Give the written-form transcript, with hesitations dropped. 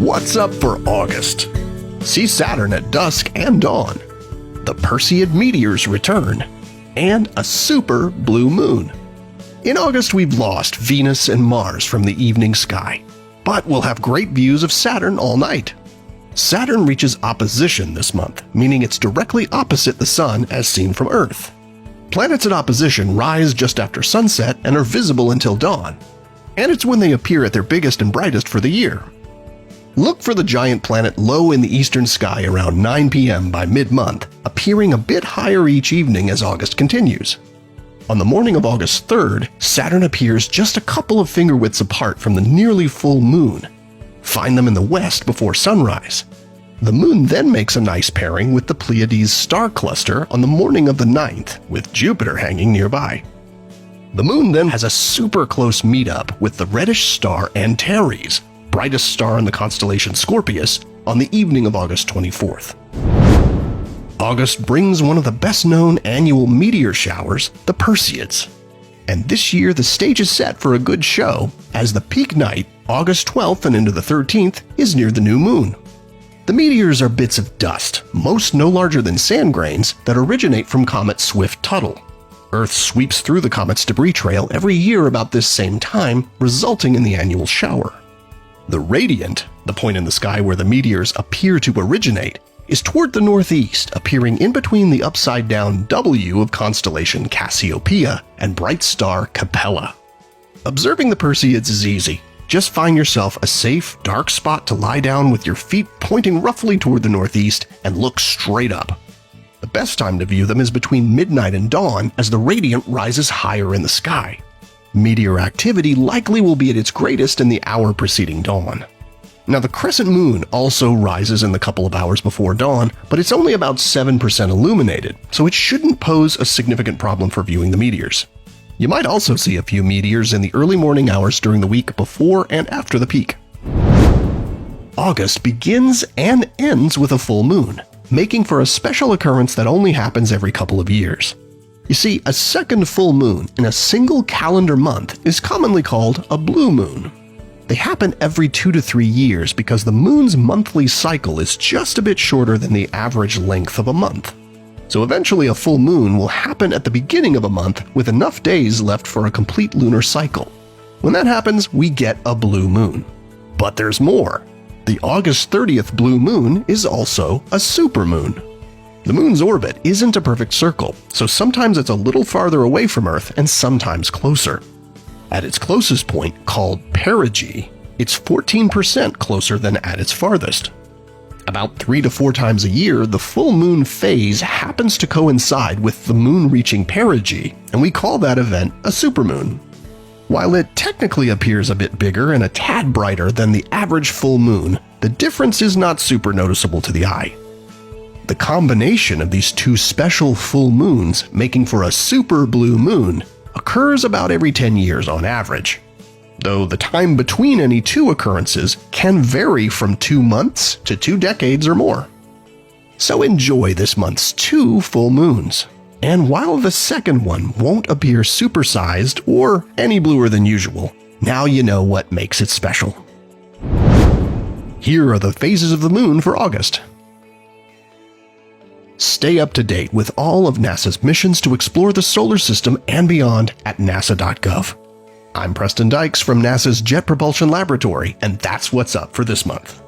What's up for August? See Saturn at dusk and dawn, the Perseid meteors return, and a super blue moon. In August, we've lost Venus and Mars from the evening sky, but we'll have great views of Saturn all night. Saturn reaches opposition this month, meaning it's directly opposite the Sun as seen from Earth. Planets in opposition rise just after sunset and are visible until dawn, and it's when they appear at their biggest and brightest for the year. Look for the giant planet low in the eastern sky around 9 p.m. by mid-month, appearing a bit higher each evening as August continues. On the morning of August 3rd, Saturn appears just a couple of finger widths apart from the nearly full moon. Find them in the west before sunrise. The moon then makes a nice pairing with the Pleiades star cluster on the morning of the 9th, with Jupiter hanging nearby. The moon then has a super close meetup with the reddish star Antares, brightest star in the constellation Scorpius, on the evening of August 24th. August brings one of the best-known annual meteor showers, the Perseids. And this year the stage is set for a good show, as the peak night, August 12th and into the 13th, is near the new moon. The meteors are bits of dust, most no larger than sand grains, that originate from comet Swift-Tuttle. Earth sweeps through the comet's debris trail every year about this same time, resulting in the annual shower. The radiant, the point in the sky where the meteors appear to originate, is toward the northeast, appearing in between the upside-down W of constellation Cassiopeia and bright star Capella. Observing the Perseids is easy. Just find yourself a safe, dark spot to lie down with your feet pointing roughly toward the northeast and look straight up. The best time to view them is between midnight and dawn as the radiant rises higher in the sky. Meteor activity likely will be at its greatest in the hour preceding dawn. Now, the crescent moon also rises in the couple of hours before dawn, but it's only about 7% illuminated, so it shouldn't pose a significant problem for viewing the meteors. You might also see a few meteors in the early morning hours during the week before and after the peak. August begins and ends with a full moon, making for a special occurrence that only happens every couple of years. You see, a second full moon in a single calendar month is commonly called a blue moon. They happen every 2 to 3 years because the moon's monthly cycle is just a bit shorter than the average length of a month. So eventually a full moon will happen at the beginning of a month with enough days left for a complete lunar cycle. When that happens, we get a blue moon. But there's more. The August 30th blue moon is also a supermoon. The moon's orbit isn't a perfect circle, so sometimes it's a little farther away from Earth and sometimes closer. At its closest point, called perigee, it's 14% closer than at its farthest. About 3 to 4 times a year, the full moon phase happens to coincide with the moon reaching perigee, and we call that event a supermoon. While it technically appears a bit bigger and a tad brighter than the average full moon, the difference is not super noticeable to the eye. The combination of these two special full moons, making for a super blue moon, occurs about every 10 years on average, though the time between any two occurrences can vary from 2 months to 2 decades or more. So enjoy this month's 2 full moons, and while the second one won't appear supersized or any bluer than usual, now you know what makes it special. Here are the phases of the moon for August. Stay up to date with all of NASA's missions to explore the solar system and beyond at nasa.gov. I'm Preston Dykes from NASA's Jet Propulsion Laboratory, and that's what's up for this month.